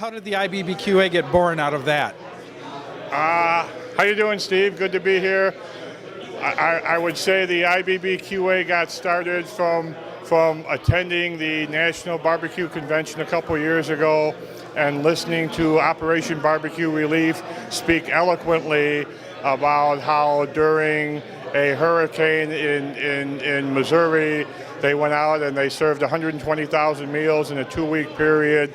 how did the IBBQA get born out of that? How you doing, Steve? Good to be here. I would say the IBBQA got started from attending the National Barbecue Convention a couple years ago and listening to Operation Barbecue Relief speak eloquently about how during a hurricane in Missouri, they went out and they served 120,000 meals in a 2-week period.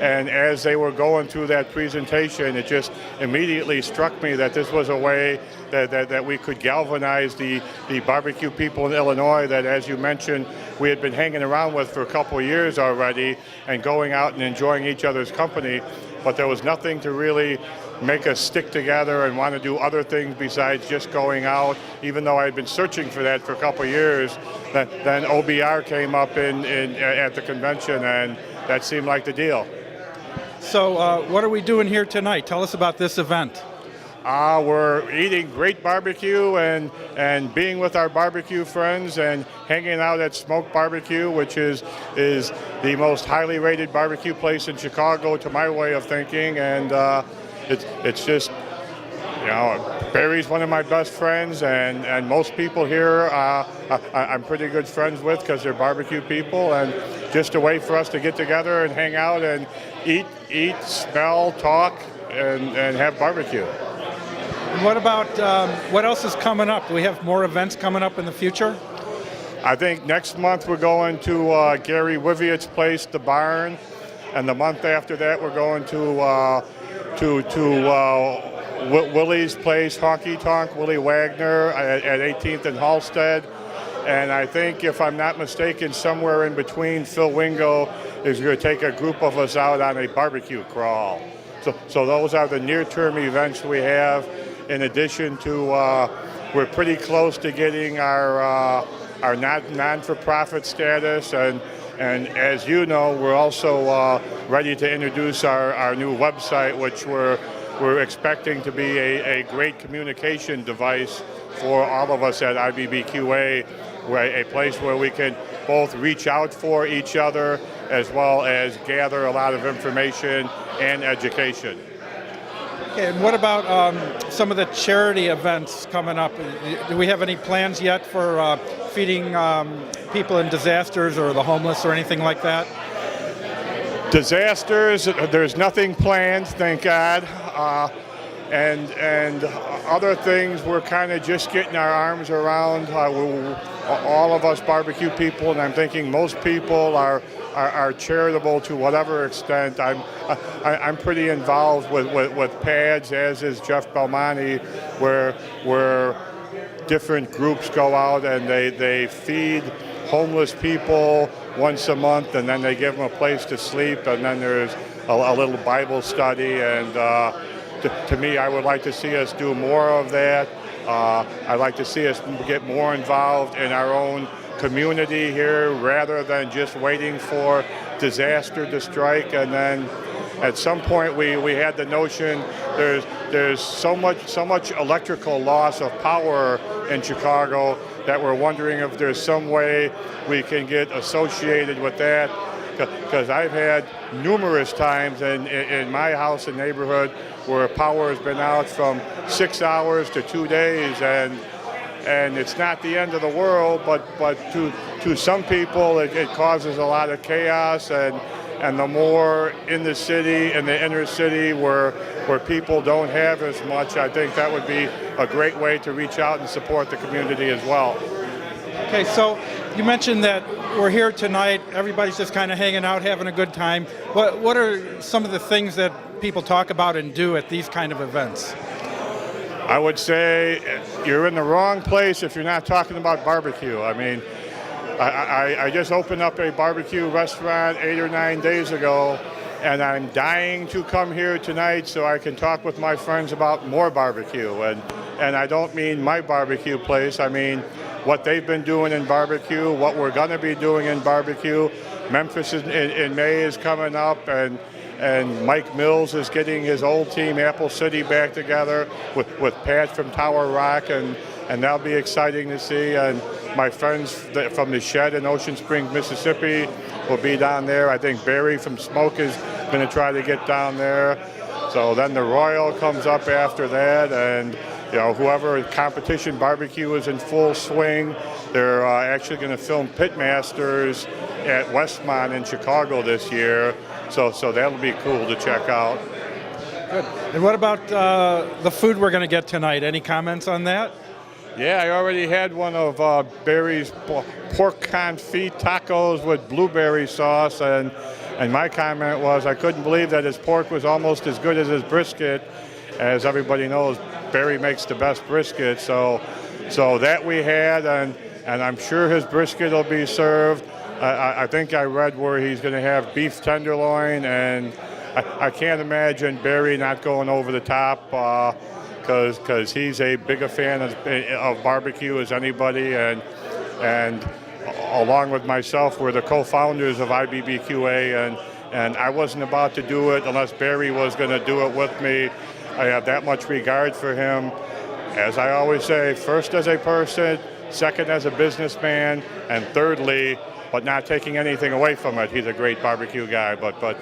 And as they were going through that presentation, it just immediately struck me that this was a way that we could galvanize the barbecue people in Illinois that, as you mentioned, we had been hanging around with for a couple of years already and going out and enjoying each other's company. But there was nothing to really make us stick together and want to do other things besides just going out, even though I had been searching for that for a couple of years. Then OBR came up at the convention, and that seemed like the deal. So what are we doing here tonight? Tell us about this event. We're eating great barbecue and being with our barbecue friends and hanging out at Smoke Barbecue, which is the most highly rated barbecue place in Chicago, to my way of thinking. And it's just, you know, Barry's one of my best friends, and most people here I'm pretty good friends with because they're barbecue people, and just a way for us to get together and hang out and eat, smell, talk, and have barbecue. What about, what else is coming up? Do we have more events coming up in the future? I think next month we're going to Gary Wiviott's place, The Barn, and the month after that we're going to Willie's place, Honky Tonk, Willie Wagner at 18th and Halstead. And I think, if I'm not mistaken, somewhere in between, Phil Wingo is going to take a group of us out on a barbecue crawl. So those are the near-term events we have. In addition to, we're pretty close to getting our non-for-profit status, and as you know, we're also ready to introduce our new website, which we're expecting to be a great communication device for all of us at IBBQA, a place where we can both reach out for each other as well as gather a lot of information and education. Okay, and what about some of the charity events coming up? Do we have any plans yet for feeding people in disasters or the homeless or anything like that? Disasters, there's nothing planned, thank God. And other things, we're kind of just getting our arms around. All of us barbecue people, and I'm thinking most people are charitable to whatever extent. I'm pretty involved with PADS, as is Jeff Belmonte, where different groups go out and they feed homeless people once a month, and then they give them a place to sleep, and then there's a little Bible study. And to me, I would like to see us do more of that. I'd like to see us get more involved in our own community here rather than just waiting for disaster to strike. And then at some point we had the notion there's so much electrical loss of power in Chicago that we're wondering if there's some way we can get associated with that, because I've had numerous times in my house and neighborhood where power has been out from 6 hours to 2 days, and it's not the end of the world, but to some people it causes a lot of chaos, and the more in the city, in the inner city where people don't have as much, I think that would be a great way to reach out and support the community as well. Okay, so you mentioned that we're here tonight, everybody's just kind of hanging out, having a good time. What are some of the things that people talk about and do at these kind of events? I would say you're in the wrong place if you're not talking about barbecue. I mean, I just opened up a barbecue restaurant 8 or 9 days ago, and I'm dying to come here tonight so I can talk with my friends about more barbecue. And I don't mean my barbecue place, I mean what they've been doing in barbecue, what we're going to be doing in barbecue. Memphis in May is coming up, and Mike Mills is getting his old team, Apple City, back together with Pat from Tower Rock, and that'll be exciting to see. And my friends from the Shed in Ocean Springs, Mississippi will be down there. I think Barry from Smoke is going to try to get down there. So then the Royal comes up after that, and whoever competition barbecue is in full swing. They're actually going to film Pitmasters at Westmont in Chicago this year, so that'll be cool to check out. Good. And what about the food we're going to get tonight? Any comments on that? Yeah, I already had one of Barry's pork confit tacos with blueberry sauce, and my comment was I couldn't believe that his pork was almost as good as his brisket. As everybody knows, Barry makes the best brisket, so that we had, and I'm sure his brisket will be served. I think I read where he's going to have beef tenderloin, and I can't imagine Barry not going over the top because he's a big a fan of barbecue as anybody, and along with myself, we're the co-founders of IBBQA, and I wasn't about to do it unless Barry was going to do it with me. I have that much regard for him. As I always say, first as a person, second as a businessman, and thirdly, but not taking anything away from it, he's a great barbecue guy. But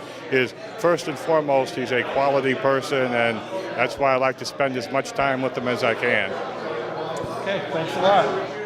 first and foremost, he's a quality person, and that's why I like to spend as much time with him as I can. Okay, thanks a lot.